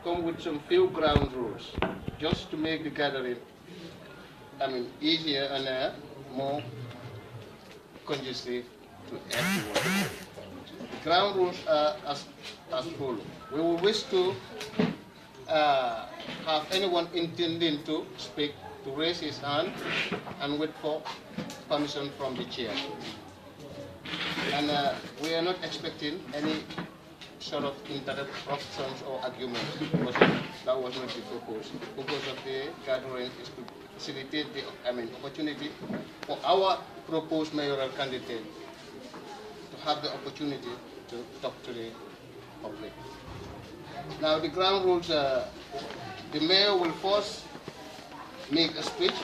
come with some few ground rules, just to make the gathering, easier and more conducive to everyone. The ground rules are as follows. We will wish to have anyone intending to speak to raise his hand and wait for permission from the chair. And we are not expecting any sort of interruptions or arguments, because that was not the purpose. The purpose of the gathering is to facilitate the opportunity for our proposed mayoral candidate to have the opportunity to talk to the public. Now the ground rules, the mayor will first make a speech,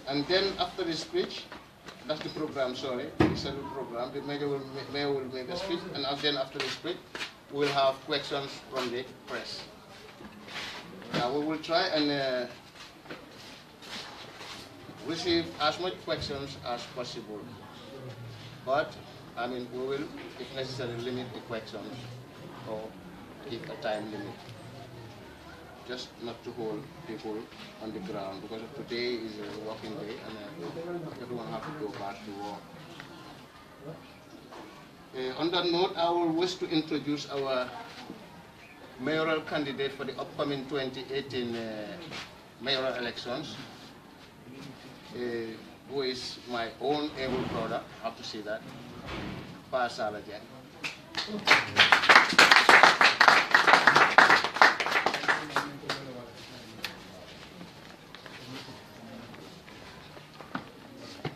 and then after the speech, that's the program, sorry, the scheduled program, the mayor will make a speech, and then after the speech, we'll have questions from the press. Now we will try and receive as much questions as possible, but we will, if necessary, limit the questions or keep a time limit, just not to hold people on the ground, because today is a working day and everyone has to go back to work. On that note, I will wish to introduce our mayoral candidate for the upcoming 2018 mayoral elections, who is my own able brother, I have to say that, Pa Sallah Jeng.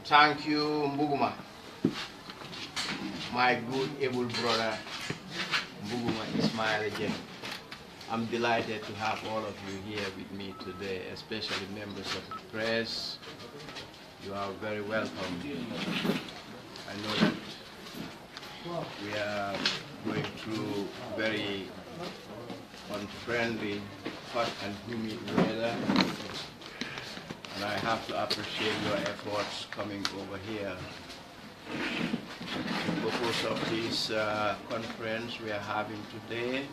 Thank you, Mbuguma, my good able brother, Mbuguma Ismail Jeng. I'm delighted to have all of you here with me today, especially members of the press. You are very welcome. I know that we are going through very unfriendly, hot and humid weather, and I have to appreciate your efforts coming over here. The purpose of this conference we are having today,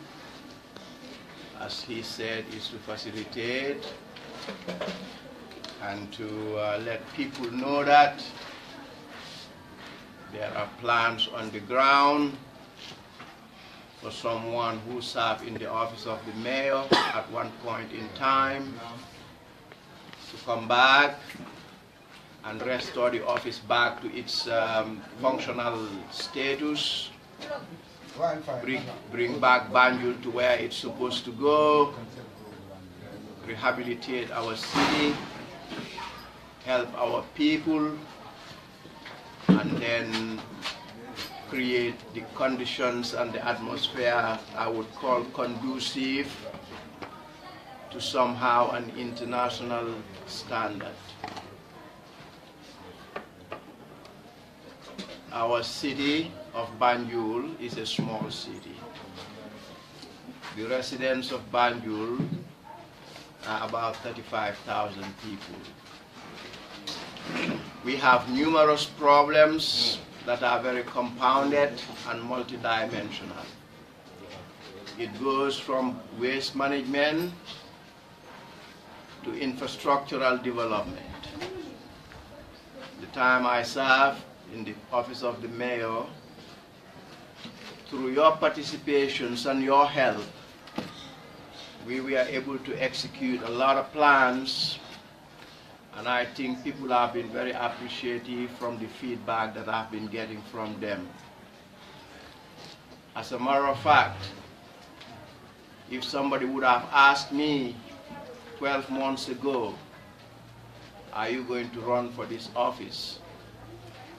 as he said, is to facilitate and to let people know that there are plans on the ground for someone who served in the office of the mayor at one point in time to come back and restore the office back to its functional status, bring back Banjul to where it's supposed to go, rehabilitate our city, help our people, and then create the conditions and the atmosphere I would call conducive to somehow an international standard. Our city of Banjul is a small city. The residents of Banjul are about 35,000 people. We have numerous problems that are very compounded and multidimensional. It goes from waste management to infrastructural development. The time I served in the office of the mayor, through your participations and your help, we were able to execute a lot of plans, and I think people have been very appreciative from the feedback that I've been getting from them. As a matter of fact, if somebody would have asked me 12 months ago, are you going to run for this office?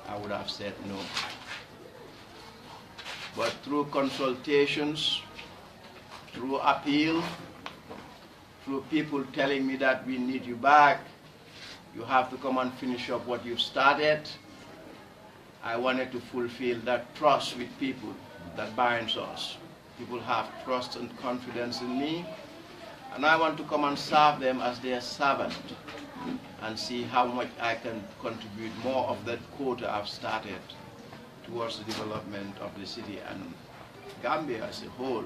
I would have said no. But through consultations, through appeal, through people telling me that we need you back, you have to come and finish up what you've started, I wanted to fulfill that trust with people that binds us. People have trust and confidence in me, and I want to come and serve them as their servant and see how much I can contribute more of that quota I've started towards the development of the city and Gambia as a whole.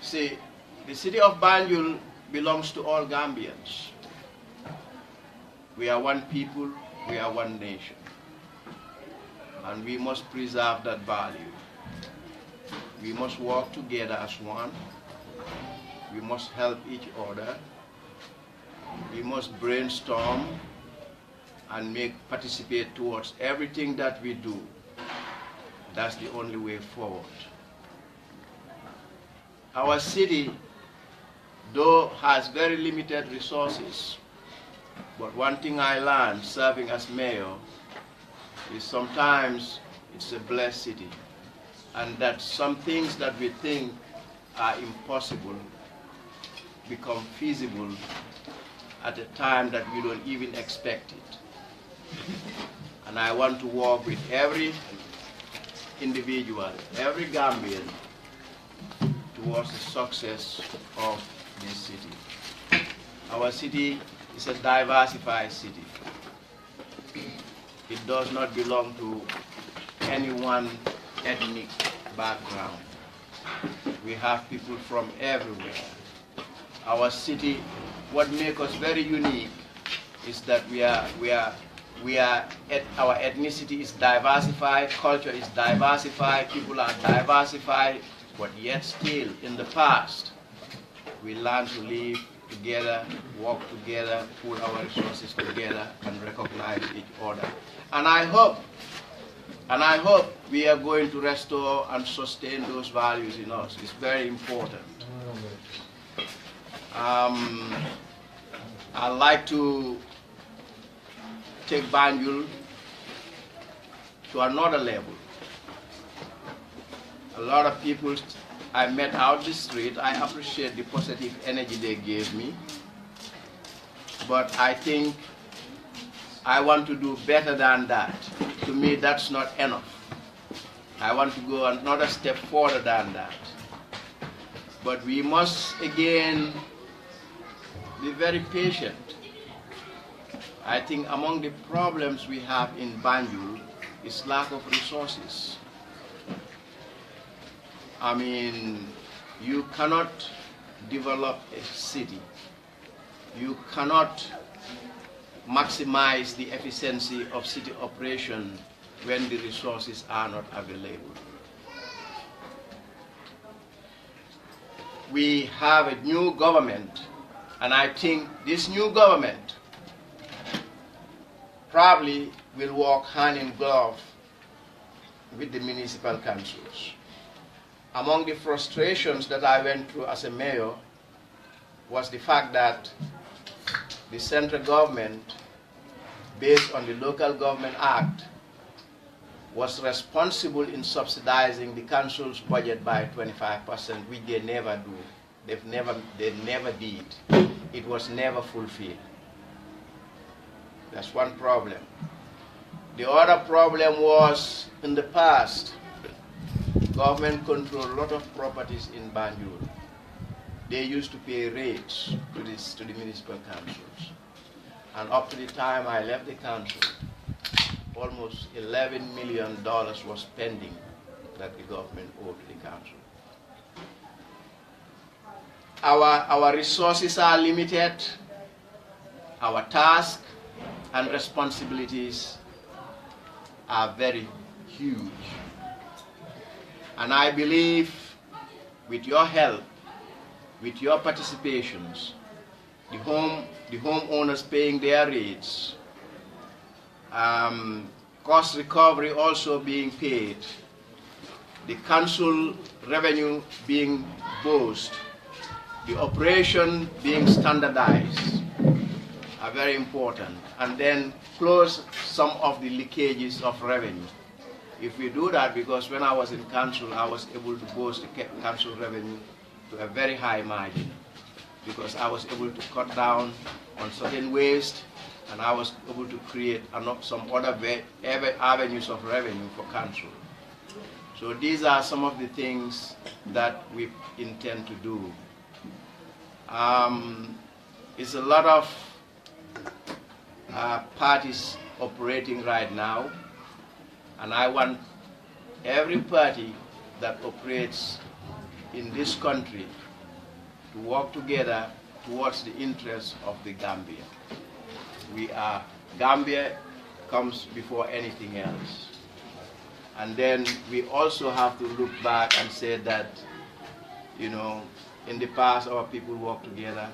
See, the city of Banjul belongs to all Gambians. We are one people, we are one nation. And we must preserve that value. We must work together as one. We must help each other. We must brainstorm and participate towards everything that we do. That's the only way forward. Our city, though, has very limited resources, but one thing I learned serving as mayor is sometimes it's a blessed city, and that some things that we think are impossible become feasible at a time that we don't even expect it. And I want to work with every individual, every Gambian, towards the success of this city. Our city is a diversified city. It does not belong to any one ethnic background. We have people from everywhere. Our city, what makes us very unique is that our ethnicity is diversified, culture is diversified, people are diversified, but yet still in the past, we learn to live together, work together, put our resources together, and recognize each other. And I hope we are going to restore and sustain those values in us. It's very important. I'd like to take Banjul to another level. A lot of people I met out the street, I appreciate the positive energy they gave me, but I think I want to do better than that. To me, that's not enough. I want to go another step further than that. But we must, again, be very patient. I think among the problems we have in Banjul is lack of resources. I mean, you cannot develop a city. You cannot maximize the efficiency of city operation when the resources are not available. We have a new government, and I think this new government probably will work hand in glove with the municipal councils. Among the frustrations that I went through as a mayor was the fact that the central government, based on the Local Government Act, was responsible in subsidizing the council's budget by 25%, which they never do. They never did. It was never fulfilled. That's one problem. The other problem was, in the past, government controlled a lot of properties in Banjul. They used to pay rates to the municipal councils. And up to the time I left the council, almost $11 million was pending that the government owed to the council. Our resources are limited. Our tasks and responsibilities are very huge. And I believe with your help, with your participations, the homeowners paying their rates, cost recovery also being paid, the council revenue being boosted, the operation being standardized are very important, and then close some of the leakages of revenue. If we do that, because when I was in council, I was able to boost the council revenue to a very high margin, because I was able to cut down on certain waste, and I was able to create some other avenues of revenue for council. So these are some of the things that we intend to do. It's a lot of parties operating right now, and I want every party that operates in this country to work together towards the interests of the Gambia. Gambia comes before anything else. And then we also have to look back and say that, you know, in the past our people worked together,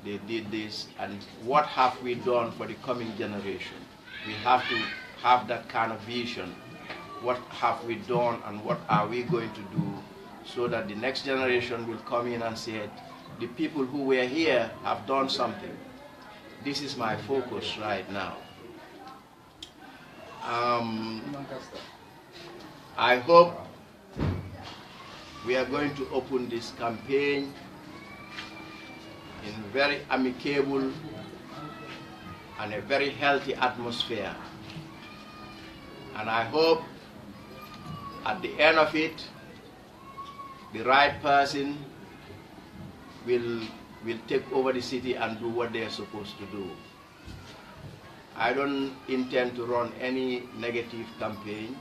they did this, and what have we done for the coming generation? We have to have that kind of vision. What have we done and what are we going to do so that the next generation will come in and say, the people who were here have done something. This is my focus right now. I hope we are going to open this campaign in a very amicable and a very healthy atmosphere. And I hope at the end of it, the right person will take over the city and do what they are supposed to do. I don't intend to run any negative campaign.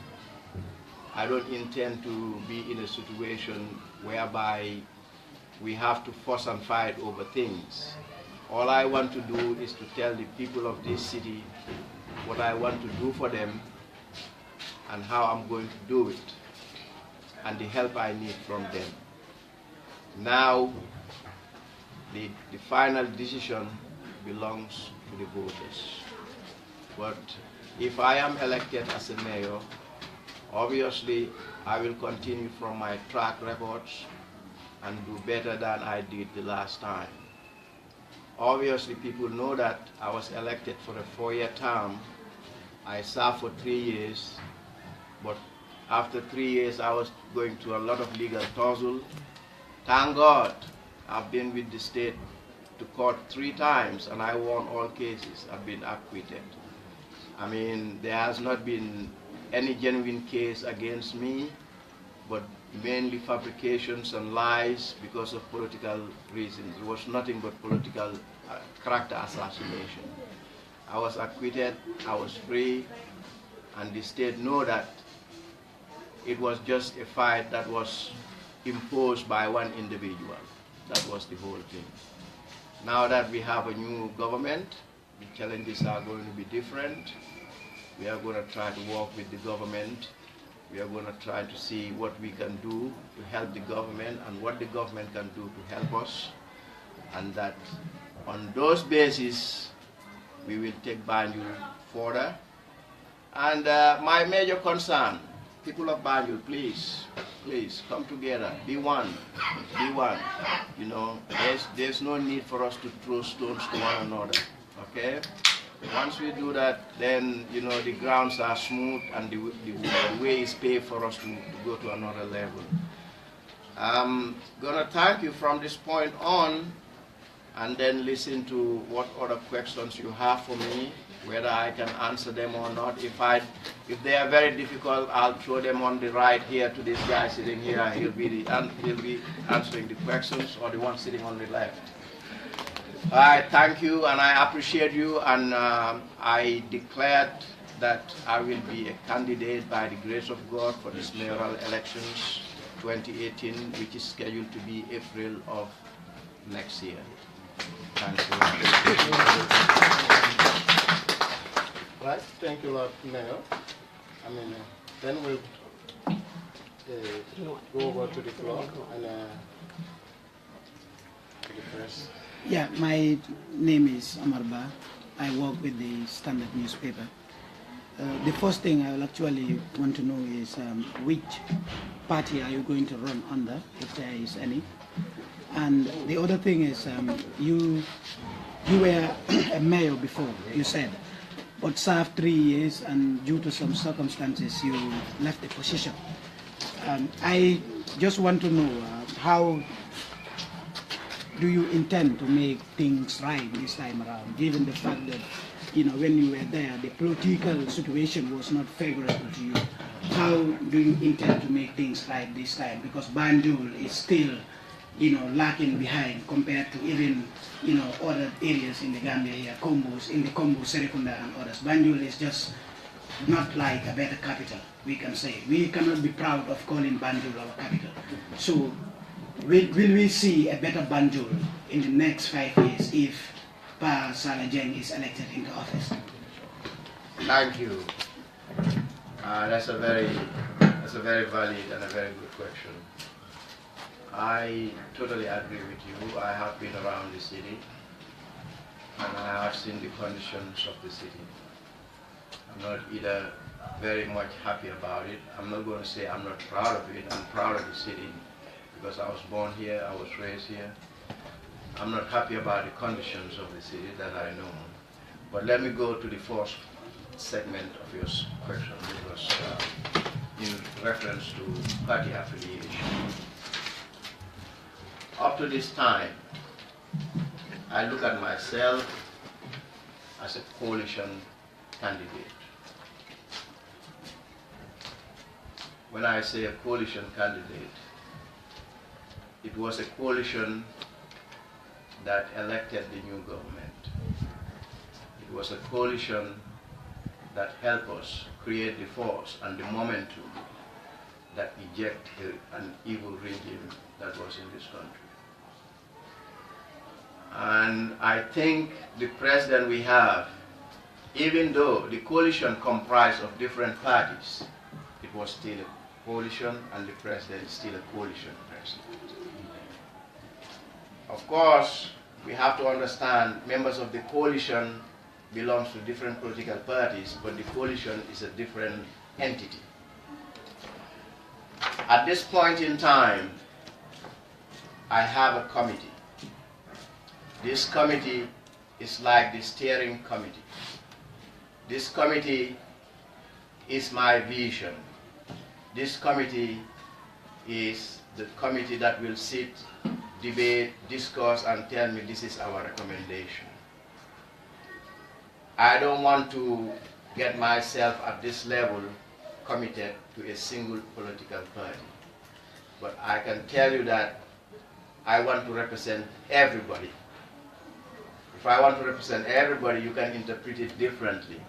I don't intend to be in a situation whereby we have to fuss and fight over things. All I want to do is to tell the people of this city what I want to do for them and how I'm going to do it, and the help I need from them. Now, the final decision belongs to the voters. But if I am elected as a mayor, obviously I will continue from my track records and do better than I did the last time. Obviously people know that I was elected for a 4-year term. I served for 3 years, but after 3 years I was going through a lot of legal tussle. Thank God I've been with the state to court 3 times and I won all cases. I've been acquitted. I mean, there has not been any genuine case against me, but mainly fabrications and lies because of political reasons. It was nothing but political character assassination. I was acquitted, I was free, and the state know that it was just a fight that was imposed by one individual. That was the whole thing. Now that we have a new government, the challenges are going to be different. We are going to try to work with the government. We are going to try to see what we can do to help the government and what the government can do to help us. And that on those bases, we will take Banjul further. And my major concern, people of Banjul, please come together, be one, be one. You know, there's no need for us to throw stones to one another, okay? Once we do that, then, you know, the grounds are smooth and the way is paved for us to go to another level. I'm gonna thank you from this point on and then listen to what other questions you have for me, whether I can answer them or not. If they are very difficult, I'll throw them on the right here to this guy sitting here. He'll be answering the questions, or the one sitting on the left. I thank you and I appreciate you, and I declared that I will be a candidate by the grace of God for this mayoral elections 2018, which is scheduled to be April of next year. Thank you. Right, thank you, Lord Mayor. Then we'll go over to the floor and to the press. Yeah, my name is Amarba. I work with the Standard newspaper. The first thing I will actually want to know is which party are you going to run under, if there is any? And the other thing is you were a mayor before, you said, but served 3 years and due to some circumstances you left the position. I just want to know how do you intend to make things right this time around, given the fact that, you know, when you were there, the political situation was not favorable to you. How do you intend to make things right this time? Because Banjul is still, you know, lacking behind compared to even, you know, other areas in the Gambia here, in the Kombo, Serekunda and others. Banjul is just not like a better capital, we can say. We cannot be proud of calling Banjul our capital. So will we see a better Banjul in the next 5 years if Pa Sallah Jeng is elected into office? Thank you. That's a very valid and a very good question. I totally agree with you. I have been around the city and I have seen the conditions of the city. I'm not either very much happy about it. I'm not going to say I'm not proud of it. I'm proud of the city because I was born here, I was raised here. I'm not happy about the conditions of the city that I know. But let me go to the first segment of your question, which was in reference to party affiliation. Up to this time, I look at myself as a coalition candidate. When I say a coalition candidate, it was a coalition that elected the new government. It was a coalition that helped us create the force and the momentum that eject an evil regime that was in this country. And I think the president we have, even though the coalition comprised of different parties, it was still a coalition and the president is still a coalition president. Of course, we have to understand members of the coalition belongs to different political parties, but the coalition is a different entity. At this point in time, I have a committee. This committee is like the steering committee. This committee is my vision. This committee is the committee that will sit, debate, discuss, and tell me this is our recommendation. I don't want to get myself at this level committed to a single political party. But I can tell you that I want to represent everybody. If I want to represent everybody, you can interpret it differently.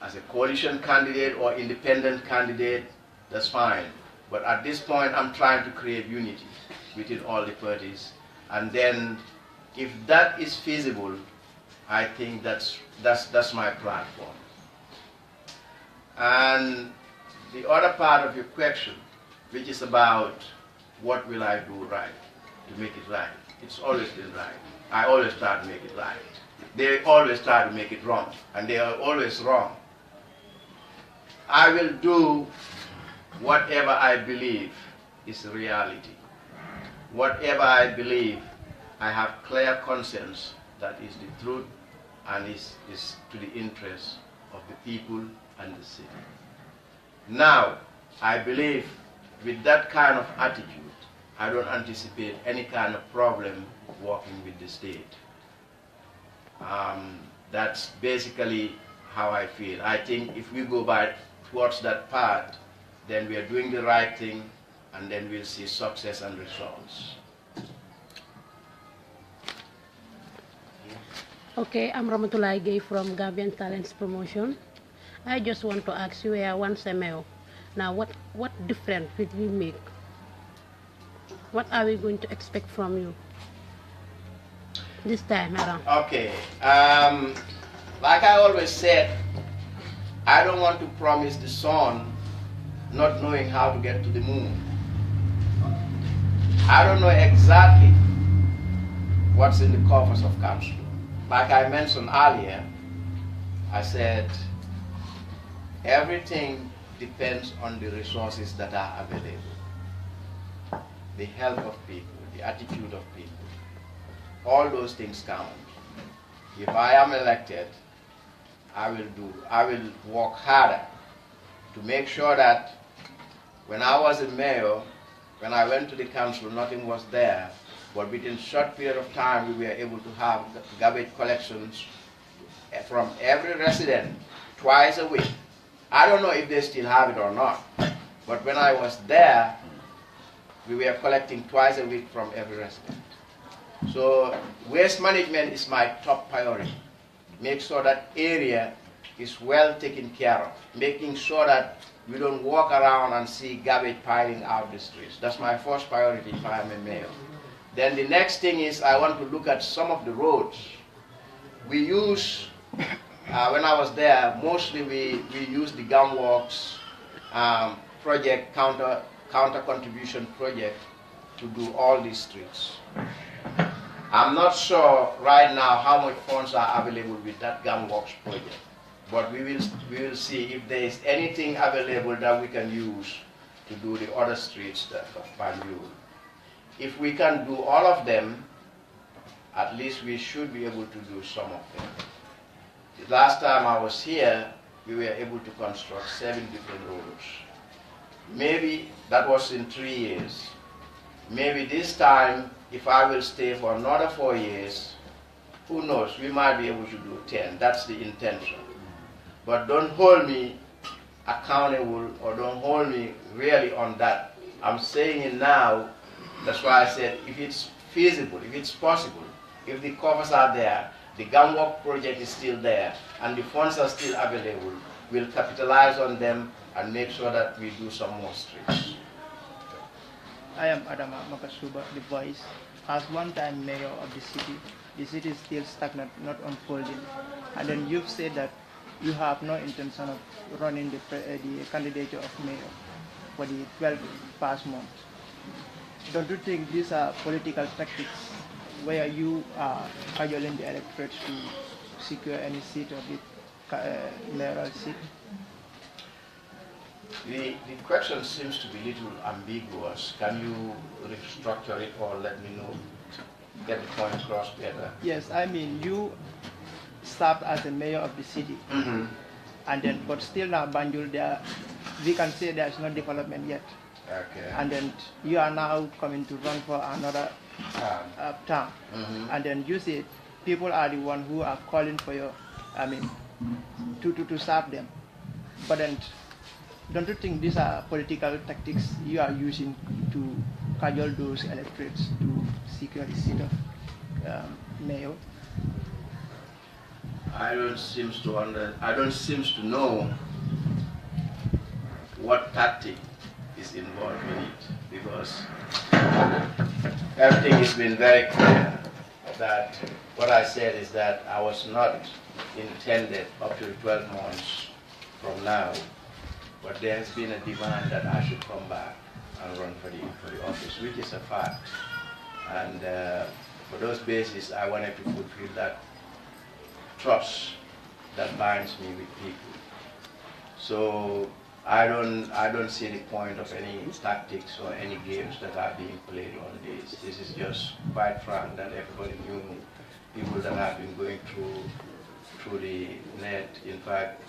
As a coalition candidate or independent candidate, that's fine. But at this point, I'm trying to create unity within all the parties. And then, if that is feasible, I think that's my platform. And the other part of your question, which is about what will I do right to make it right. It's always been right. I always try to make it right. They always try to make it wrong, and they are always wrong. I will do whatever I believe is reality. Whatever I believe, I have clear conscience that is the truth and is to the interest of the people and the city. Now, I believe with that kind of attitude, I don't anticipate any kind of problem working with the state. That's basically how I feel. I think if we go towards that path, then we are doing the right thing, and then we'll see success and results. Okay, I'm Ramatulai Gay from Gambian Talents Promotion. I just want to ask you, we are once a mayor. Now, what difference will we make? What are we going to expect from you this time around? Okay, like I always said, I don't want to promise the sun not knowing how to get to the moon. I don't know exactly what's in the coffers of council. Like I mentioned earlier, I said everything depends on the resources that are available. The help of people, the attitude of people. All those things count. If I am elected, I will work harder to make sure that when I was a mayor, when I went to the council, nothing was there. But within a short period of time, we were able to have garbage collections from every resident twice a week. I don't know if they still have it or not, but when I was there, we were collecting twice a week from every resident. So waste management is my top priority. Make sure that area is well taken care of, making sure that we don't walk around and see garbage piling out the streets. That's my first priority if I am a mayor. Then the next thing is I want to look at some of the roads. We use, when I was there, mostly we use the gum walks project, counter contribution project to do all these streets. I'm not sure right now how much funds are available with that gum walks project, but we will see if there is anything available that we can use to do the other streets that of Banjul. If we can do all of them, at least we should be able to do some of them. The last time I was here, we were able to construct 7 different roads. Maybe that was in 3 years. Maybe this time, if I will stay for another 4 years, who knows, we might be able to do 10. That's the intention. But don't hold me accountable or don't hold me really on that. I'm saying it now. That's why I said if it's feasible, if it's possible, if the covers are there, the Gumwalk project is still there, and the funds are still available, we'll capitalize on them and make sure that we do some more streets. I am Adama Makasuba, the voice. As one-time mayor of the city is still stagnant, not unfolding. And then you've said that you have no intention of running the candidature of mayor for the 12 past months. Don't you think these are political tactics where you are cajoling the electorate to secure any seat of the mayoral seat? The question seems to be a little ambiguous. Can you restructure it or let me know, get the point across better? Yes, I mean, you served as the mayor of the city, and then, but still now Banjul, we can say there's no development yet. Okay. And then you are now coming to run for another term. And then you see, people are the ones who are calling for your, to serve them. But then, don't you think these are political tactics you are using to cajole those electorates to secure the seat of mayor? I don't seem to know what tactic is involved in it, because everything has been very clear that what I said is that I was not intended up to 12 months from now, but there has been a demand that I should come back and run for the office, which is a fact. And for those bases, I wanted to fulfill that trust that binds me with people. So I don't see the point of any tactics or any games that are being played on this. This is just quite frank that everybody knew, people that have been going through the net. In fact,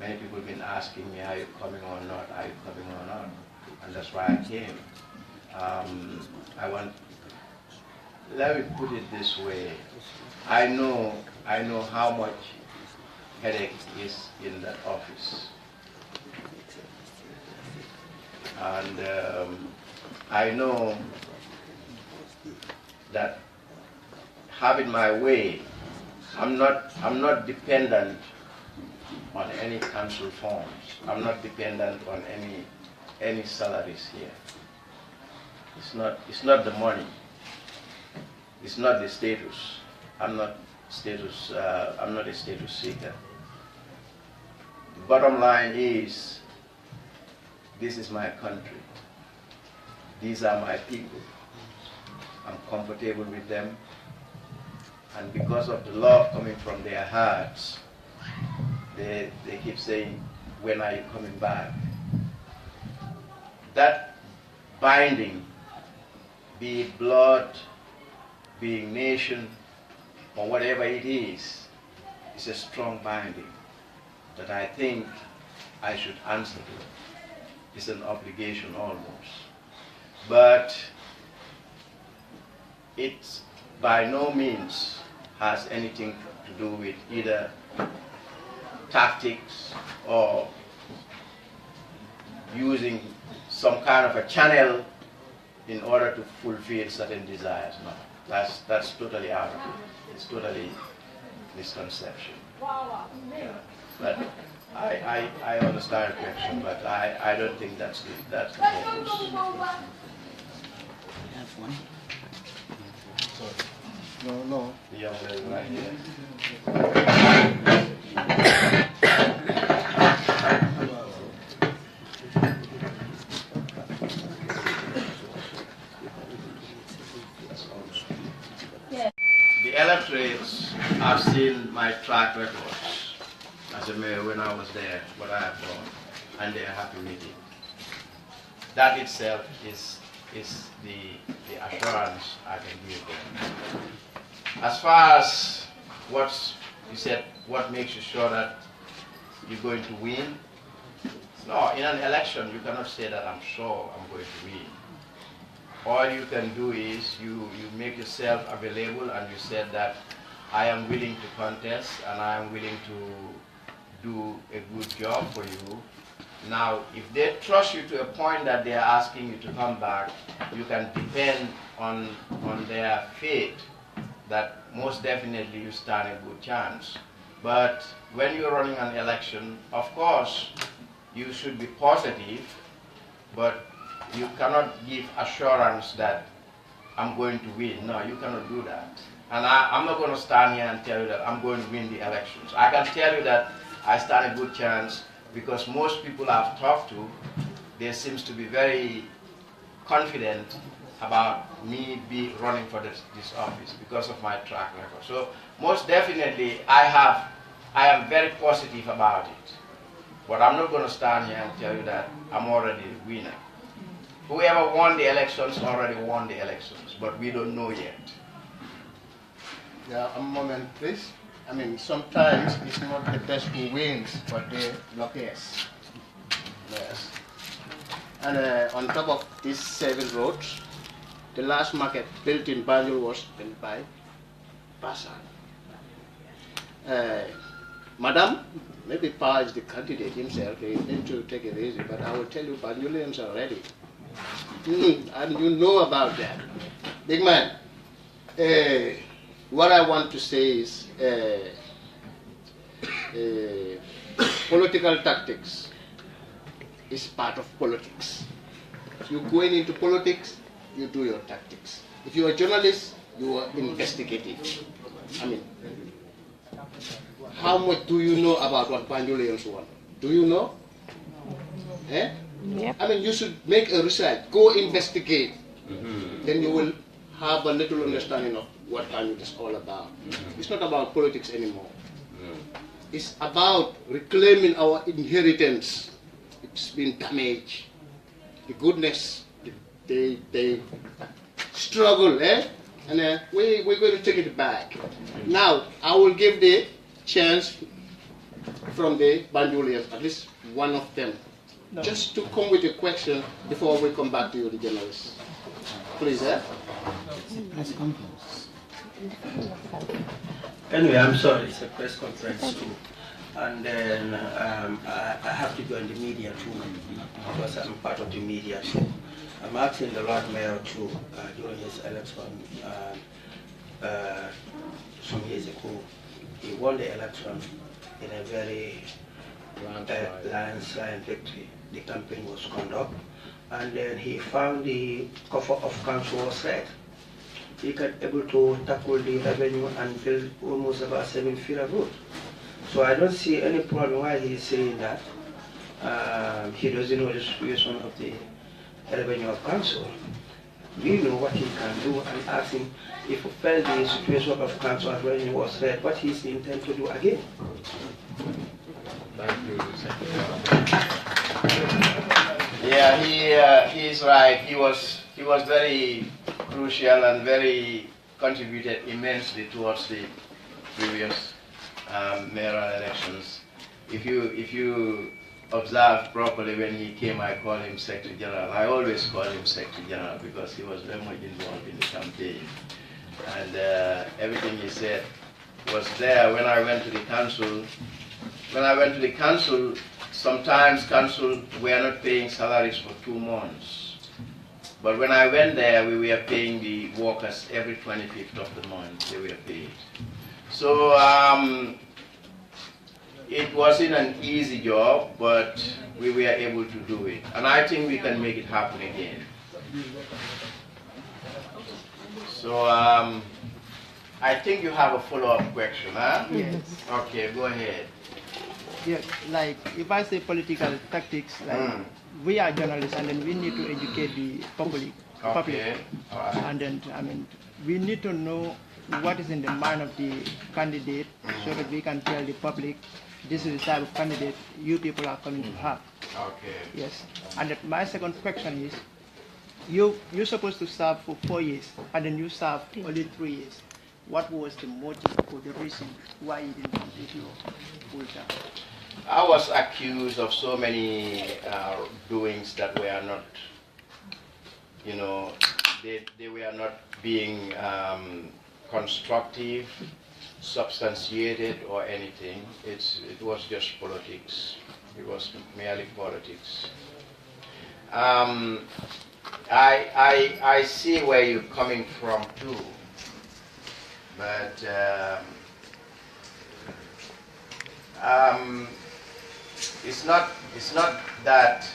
many people have been asking me, are you coming or not? Are you coming or not? And that's why I came. Let me put it this way. I know how much headache is in that office. And I know that having my way, I'm not dependent on any council funds. I'm not dependent on any salaries here. It's not the money. It's not the status. I'm not a status seeker. The bottom line is, this is my country. These are my people. I'm comfortable with them. And because of the love coming from their hearts, they keep saying, when are you coming back? That binding, be it blood, being nation, or whatever it is a strong binding that I think I should answer to. It's an obligation almost. But it by no means has anything to do with either tactics or using some kind of a channel in order to fulfill certain desires. No, that's totally out of it. It's totally misconception. Yeah. But I understand the question, but I don't think that's the focus. Have one. No. The young lady right here. The electorates have seen my track records as a mayor when I was there, what I have done, and they are happy with it. That itself is the assurance I can give them. As far as what you said, what makes you sure that you're going to win? No, in an election you cannot say that I'm sure I'm going to win. All you can do is you make yourself available and you said that I am willing to contest and I am willing to do a good job for you. Now, if they trust you to a point that they are asking you to come back, you can depend on their faith that most definitely you stand a good chance. But when you're running an election, of course, you should be positive, but you cannot give assurance that I'm going to win. No, you cannot do that. And I'm not going to stand here and tell you that I'm going to win the elections. I can tell you that I stand a good chance because most people I've talked to, they seems to be very confident about me running for this office because of my track record. So most definitely I am very positive about it. But I'm not going to stand here and tell you that I'm already a winner. Whoever won the elections already won the elections, but we don't know yet. Yeah, a moment, please. I mean, sometimes it's not the best who wins, but the luckiest. Yes. And on top of these 7 roads, the last market built in Banjul was built by Pa Sallah. Madam, maybe Pa is the candidate himself, he need to take it easy, but I will tell you Banjulians are ready. And you know about that. Big man, what I want to say is political tactics is part of politics. If you're going into politics, you do your tactics. If you're a journalist, you are investigative. I mean, how much do you know about what Banjulians want? Do you know? Eh? Yep. I mean, you should make a research, go investigate. Then you will have a little understanding of what Banjul is all about. It's not about politics anymore. It's about reclaiming our inheritance. It's been damaged. The goodness, they struggle, eh? And we're going to take it back. Now, I will give the chance from the Banjulians, at least one of them, just to come with a question before we come back to you, the journalists. Please, eh? Press conference. Anyway, I'm sorry, it's a press conference too. And then I have to join the media too, because I'm part of the media too. I'm asking the Lord Mayor too, during his election some years ago. He won the election in a very landslide victory. The campaign was conducted, and then he found the cover of council was red. He got able to tackle the revenue and build almost about 7 feet of road. So I don't see any problem why he's saying that. He doesn't know the situation of the revenue of council. We know what he can do and ask him if he felt the situation of council and revenue was red, what he's intent to do again. Yeah, he is right. He was very crucial and very contributed immensely towards the previous mayoral elections. If you observe properly, when he came, I called him Secretary General. I always call him Secretary General because he was very much involved in the campaign, and everything he said was there. When I went to the council, sometimes council were not paying salaries for 2 months. But when I went there, we were paying the workers every 25th of the month. They were paid. So it wasn't an easy job, but we were able to do it. And I think we can make it happen again. So I think you have a follow-up question, huh? Yes. Okay, go ahead. Yeah, like if I say political tactics, like we are journalists and then we need to educate the public. Okay. All right. And then, I mean, we need to know what is in the mind of the candidate so that we can tell the public this is the type of candidate you people are coming to have. Okay. Yes. And then my second question is, you're supposed to serve for 4 years and then you serve only 3 years. What was the motive or the reason why you didn't complete your full term? I was accused of so many doings that were not, you know, they were not being constructive, substantiated, or anything. It was just politics. It was merely politics. I see where you're coming from too, but it's not that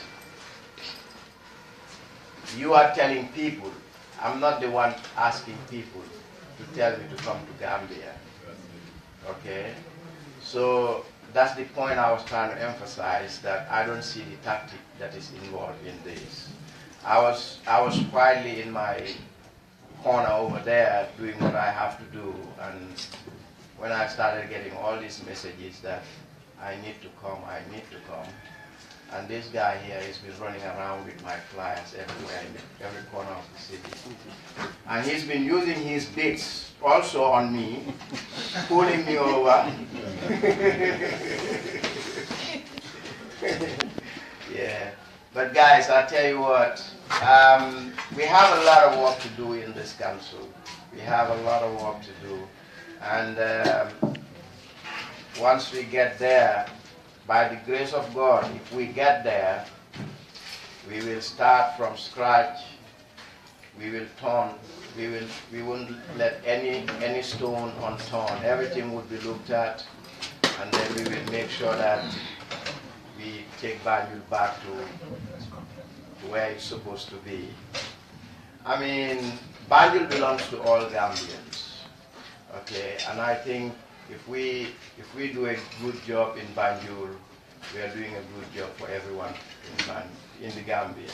you are telling people. I'm not the one asking people to tell me to come to Gambia. Okay? So that's the point I was trying to emphasize, that I don't see the tactic that is involved in this. I was quietly in my corner over there doing what I have to do, and when I started getting all these messages that I need to come, and this guy here has been running around with my clients everywhere in every corner of the city. And he's been using his bits also on me, pulling me over. Yeah. But guys, I tell you what, we have a lot of work to do in this council. We have a lot of work to do. And once we get there, by the grace of God, if we get there, we will start from scratch. We will turn. We won't let any stone unturned. Everything would be looked at, and then we will make sure that we take Banjul back to where it's supposed to be. I mean, Banjul belongs to all Gambians. Okay, and I think if we do a good job in Banjul, we are doing a good job for everyone in the Gambia.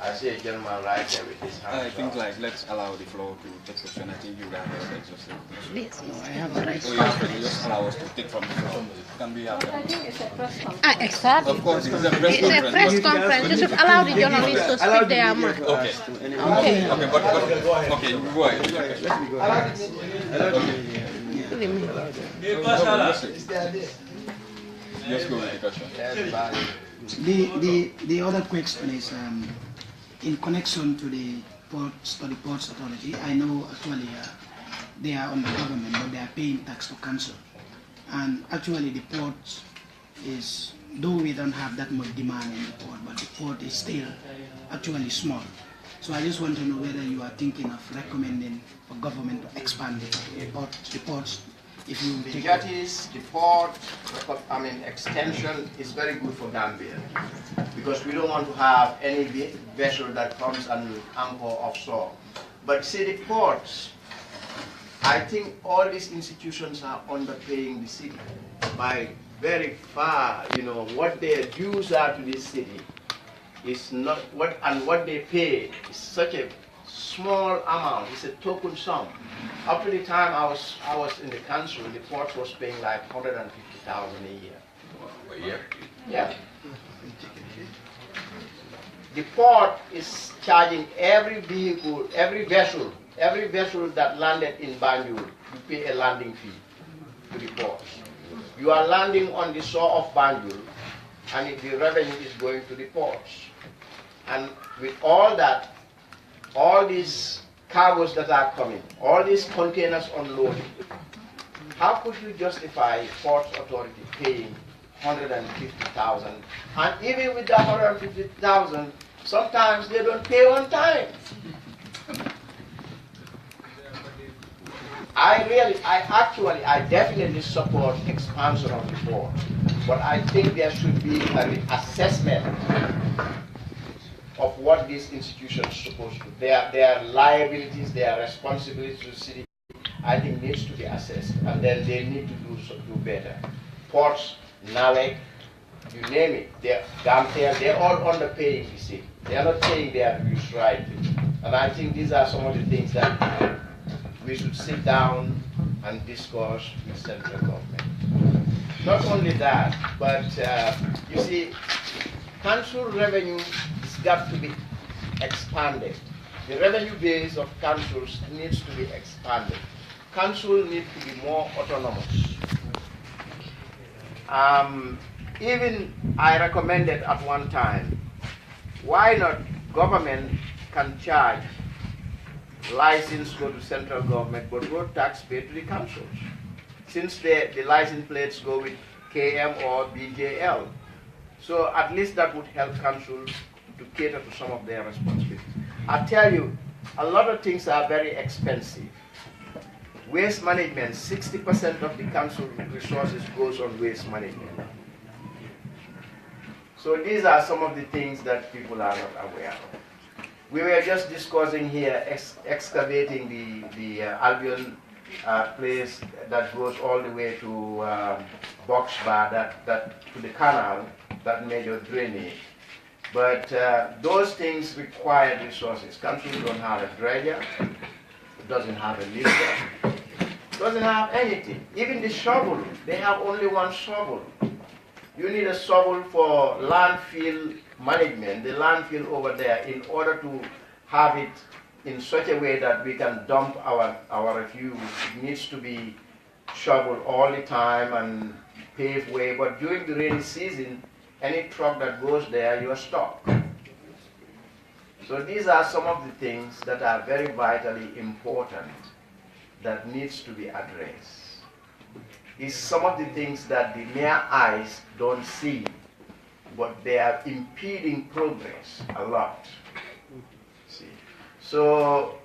I see a gentleman right there with his hand. I think let's allow the floor to take question. I think you guys have exhausted. Yes. No, I have a right. So you just allow us to take from the floor. Can we have that? Exactly. Of course, it's a press It's a conference. press conference. You should allow the journalists to speak their mind. Okay. Okay. Okay, but okay, go ahead. Just go with the question. The other question is in connection to the ports authority. I know actually they are on the government, but they are paying tax to council. And actually the port is, though we don't have that much demand in the port, but the port is still actually small. So I just want to know whether you are thinking of recommending for government to expand the ports. If you The take jetties, the port, extension is very good for Gambia, because we don't want to have any vessel that comes and will anchor offshore. But see, the ports, I think all these institutions are underpaying the city by very far. You know, what their dues are to this city is not what, and what they pay is such a small amount. It's a token sum. Up to the time I was in the council, the port was paying like 150,000 a year. A year? Yeah. The port is charging every vehicle, every vessel that landed in Banjul, you pay a landing fee to the port. You are landing on the shore of Banjul, and the revenue is going to the ports. And with all that, all these cargoes that are coming, all these containers unloading, how could you justify Ports Authority paying 150,000? And even with that 150,000, sometimes they don't pay on time. I definitely support expansion of the board, but I think there should be an assessment of what these institutions are supposed to do. Their liabilities, their responsibilities to the city, I think needs to be assessed, and then they need to do better. Ports, NALEC, you name it, they're all underpaying the city. They are not paying their dues rightly. And I think these are some of the things that we should sit down and discuss with central government. Not only that, but you see, council revenue has got to be expanded. The revenue base of councils needs to be expanded. Council needs to be more autonomous. Even I recommended at one time, why not government can charge license go to central government, but road tax pay to the councils, since the license plates go with KM or BJL. So at least that would help councils to cater to some of their responsibilities. I tell you, a lot of things are very expensive. Waste management, 60% of the council resources goes on waste management. So these are some of the things that people are not aware of. We were just discussing here excavating the Albion place that goes all the way to Box Bar, that to the canal, that major drainage. But those things require resources. Council don't have a dredger, doesn't have a lifter, doesn't have anything. Even the shovel, they have only one shovel. You need a shovel for landfill management, the landfill over there, in order to have it in such a way that we can dump our refuse. It needs to be shoveled all the time and paved way, but during the rainy season, any truck that goes there, you're stuck. So these are some of the things that are very vitally important that needs to be addressed. Is some of the things that the mere eyes don't see, but they are impeding progress a lot. See? So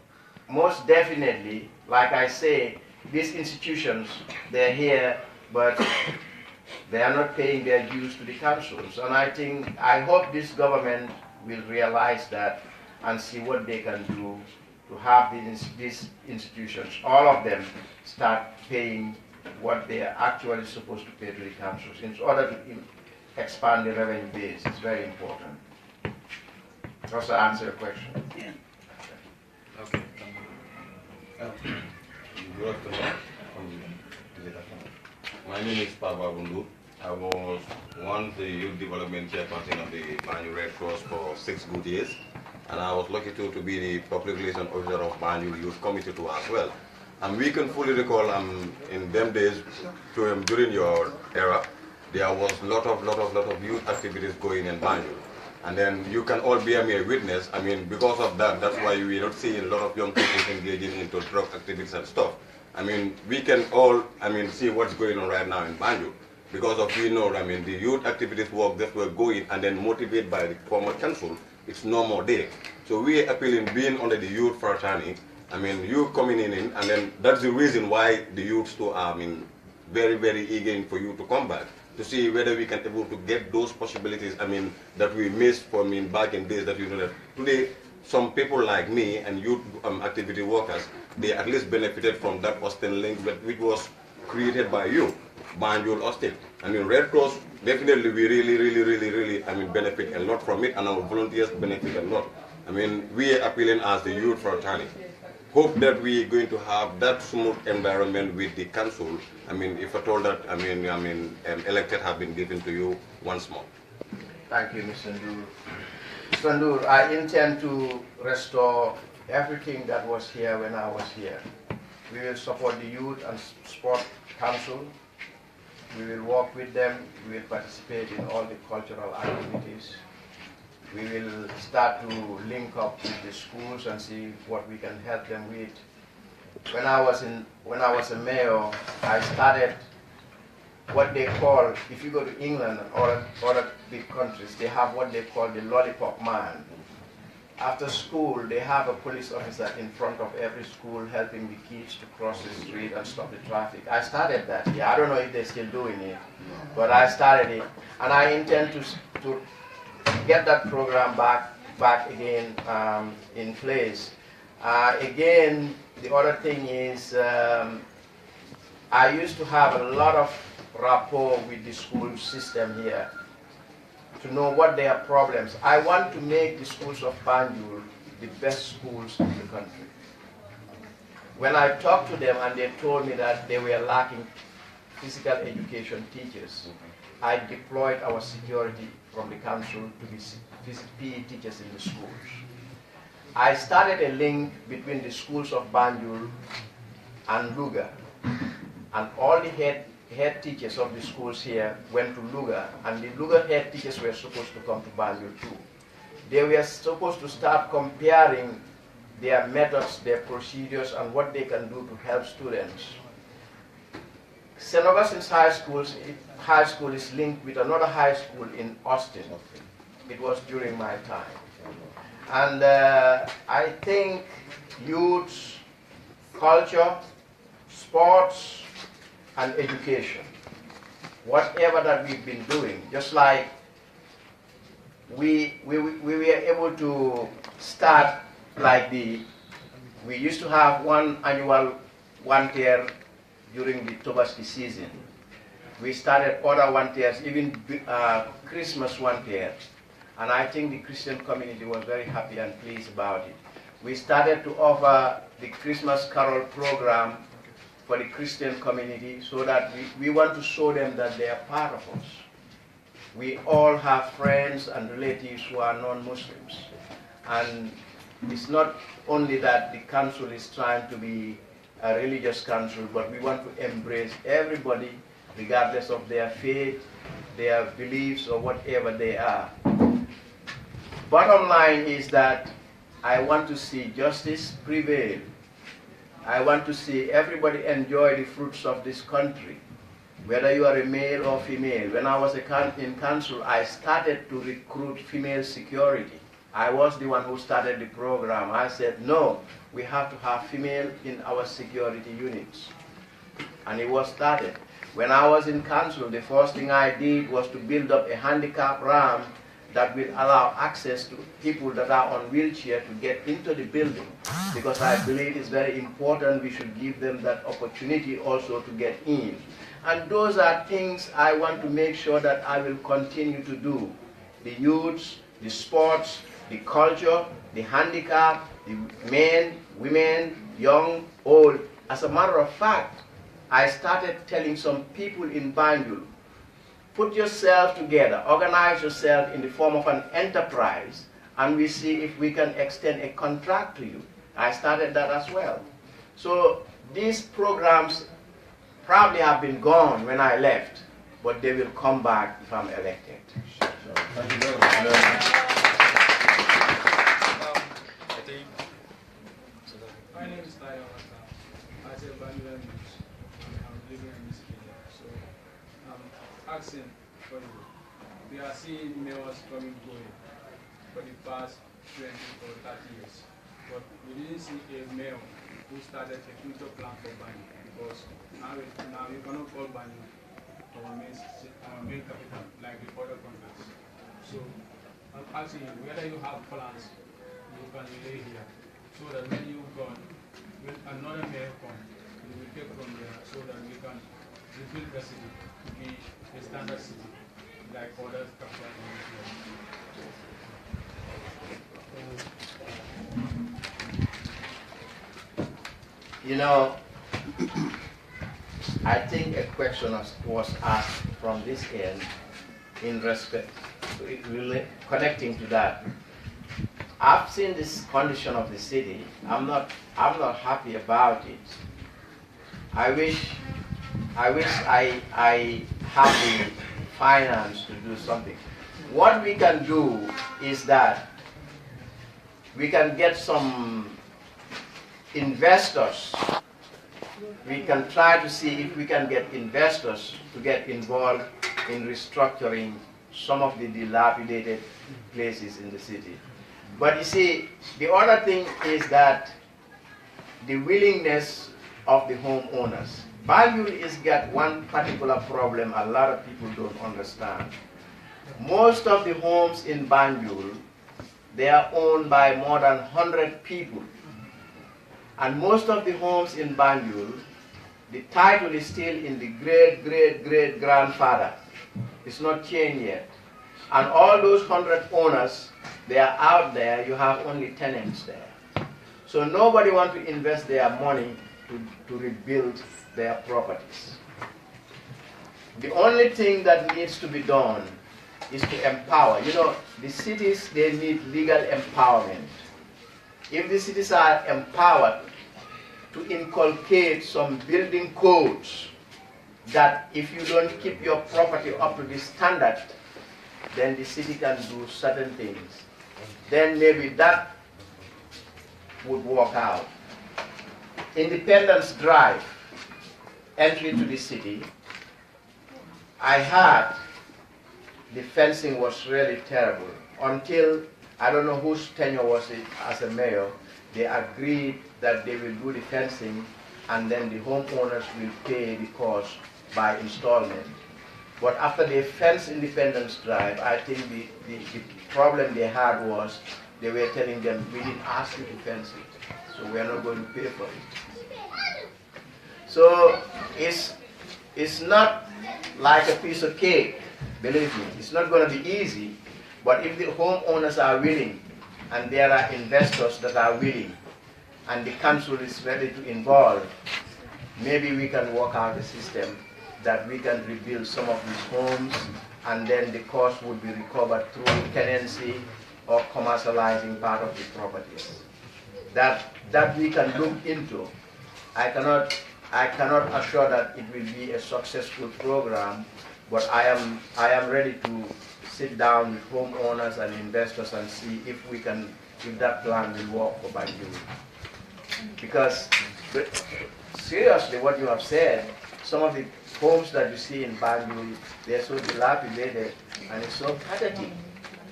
most definitely, like I say, these institutions, they're here, but they are not paying their dues to the councils. And I hope this government will realize that and see what they can do to have these institutions, all of them, start paying what they are actually supposed to pay to the councils in order to expand the revenue base. It's very important. Does that answer your question? Yeah. Okay. Good afternoon. My name is Pa Sallah. I was once the youth development chairperson of the Banjul Red Cross for 6 good years, and I was lucky to be the public relations officer of Banjul Youth Committee too as well. And we can fully recall in them days, during your era, there was lot of youth activities going in Banjul. And then you can all bear me a witness. I mean, because of that, that's why we're not seeing a lot of young people engaging into drug activities and stuff. I mean, we can all, see what's going on right now in Banjul. Because of, we know, the youth activities work that were going and then motivated by the former council, it's no more there. So we are appealing, being under the youth fraternity, you coming in, and then that's the reason why the youths too are, very, very eager for you to come back, to see whether we can able to get those possibilities, that we missed from, back in days that you know that today, some people like me and youth activity workers, they at least benefited from that Austin link, which was created by you, Banjul Austin. Red Cross, definitely we really, benefit a lot from it, and our volunteers benefit a lot. We are appealing as the youth fraternity. Hope that we are going to have that smooth environment with the council. If at all that, elected have been given to you once more. Thank you, Mr. Ndur. Mr. Ndur, I intend to restore everything that was here when I was here. We will support the Youth and Sport Council. We will work with them. We will participate in all the cultural activities. We will start to link up with the schools and see what we can help them with. When I was a mayor, I started what they call, if you go to England or other big countries, they have what they call the lollipop man. after school, they have a police officer in front of every school helping the kids to cross the street and stop the traffic. I started that. Yeah, I don't know if they're still doing it, but I started it, and I intend to get that program back again in place. Again, the other thing is I used to have a lot of rapport with the school system here to know what their problems. I want to make the schools of Banjul the best schools in the country. When I talked to them and they told me that they were lacking physical education teachers, I deployed our security from the council to visit PE teachers in the schools. I started a link between the schools of Banjul and Luga, and all the head teachers of the schools here went to Luga, and the Luga head teachers were supposed to come to Banjul too. They were supposed to start comparing their methods, their procedures, and what they can do to help students. St. Augustine's high school is linked with another high school in Austin. It was during my time. And I think youth, culture, sports, and education, whatever that we've been doing, just like we were able to start like we used to have one annual one-tier during the Tobaski season. We started other one-tiers, even Christmas one-tier. And I think the Christian community was very happy and pleased about it. We started to offer the Christmas Carol program for the Christian community so that we want to show them that they are part of us. We all have friends and relatives who are non-Muslims. And it's not only that the council is trying to be a religious council, but we want to embrace everybody regardless of their faith, their beliefs, or whatever they are. Bottom line is that I want to see justice prevail. I want to see everybody enjoy the fruits of this country, whether you are a male or female. When I was in council, I started to recruit female security. I was the one who started the program. I said, no, we have to have female in our security units. And it was started. When I was in council, the first thing I did was to build up a handicap ramp that will allow access to people that are on wheelchair to get into the building, because I believe it's very important we should give them that opportunity also to get in. And those are things I want to make sure that I will continue to do. The youths, the sports, the culture, the handicap, the men, women, young, old. As a matter of fact, I started telling some people in Banjul, put yourself together, organize yourself in the form of an enterprise, and we see if we can extend a contract to you. I started that as well. So these programs probably have been gone when I left, but they will come back if I'm elected. Thank you very much. My name is Tayo Wata. I say Banjul News. I'm living in this area. So I'm asking for you. We are seeing mayors coming going for the past 20 or 30 years. But we didn't see a mayor who started a future plan for Banjul, because now you cannot call Banjul our main capital like the other countries. So I'm asking you whether you have plans you can relay here, so that when you gone, when another mayor comes, we will take from there so that we can rebuild the city to be a standard city like other capitals in You know, I think a question was asked from this end in respect, connecting to that. I've seen this condition of the city. I'm not happy about it. I wish I have the finance to do something. What we can do is that we can get some investors. We can try to see if we can get investors to get involved in restructuring some of the dilapidated places in the city. But you see, the other thing is that the willingness of the homeowners. Banjul is got one particular problem a lot of people don't understand. Most of the homes in Banjul, they are owned by more than 100 people. And most of the homes in Banjul, the title is still in the great-great-great-grandfather. It's not changed yet. And all those 100 owners, they are out there, you have only tenants there. So nobody wants to invest their money to rebuild their properties. The only thing that needs to be done is to empower. You know, the cities, they need legal empowerment. If the cities are empowered to inculcate some building codes that if you don't keep your property up to this standard, then the city can do certain things. Then maybe that would work out. Independence Drive, entry to the city, I heard the fencing was really terrible until, I don't know whose tenure was it as a mayor, they agreed that they will do the fencing and then the homeowners will pay the cost by installment. But after they fenced Independence Drive, I think the problem they had was they were telling them, we didn't ask you to fence it, so we are not going to pay for it. So it's not like a piece of cake, believe me. It's not going to be easy, but if the homeowners are willing, and there are investors that are willing, and the council is ready to involve, maybe we can work out a system that we can rebuild some of these homes, and then the cost would be recovered through tenancy or commercializing part of the properties. That we can look into. I cannot assure that it will be a successful program, but I am ready to sit down with homeowners and investors and see if that plan will work for Banjul. Because seriously, what you have said, some of the homes that you see in Banjul, they're so dilapidated and it's so pathetic.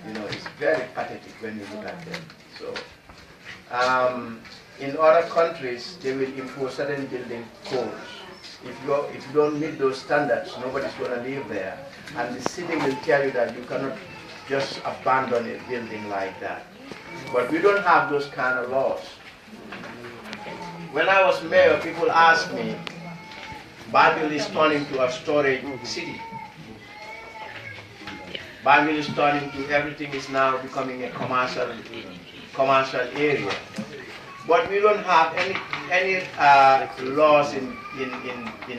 You know, it's very pathetic when you look at them. So, in other countries, they will impose certain building codes. If you don't meet those standards, nobody's going to live there. And the city will tell you that you cannot just abandon a building like that. But we don't have those kind of laws. When I was mayor, people asked me, Banjul is turning to a storage city. Banjul is turning to, everything is now becoming a commercial area. But we don't have any laws in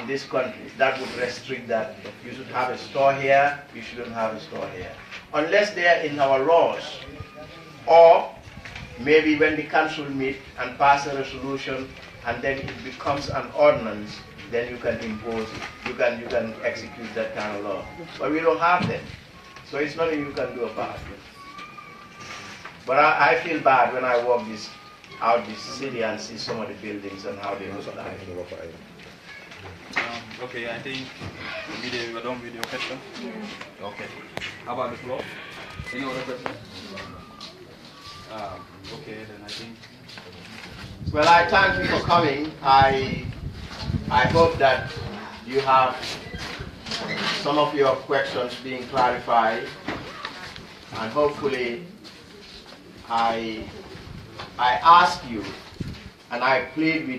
this country that would restrict that. You should have a store here, you shouldn't have a store here. Unless they are in our laws. Or maybe when the council meet and pass a resolution and then it becomes an ordinance, then you can impose it. You can execute that kind of law. But we don't have them. So it's nothing you can do about it. But I feel bad when I walk out this city and see some of the buildings and how they look like. Okay, I think we're done with your question. Yeah. Okay. How about the floor? Any other question? Okay, then I think. Well, I thank you for coming. I hope that you have some of your questions being clarified, and hopefully I ask you and I plead with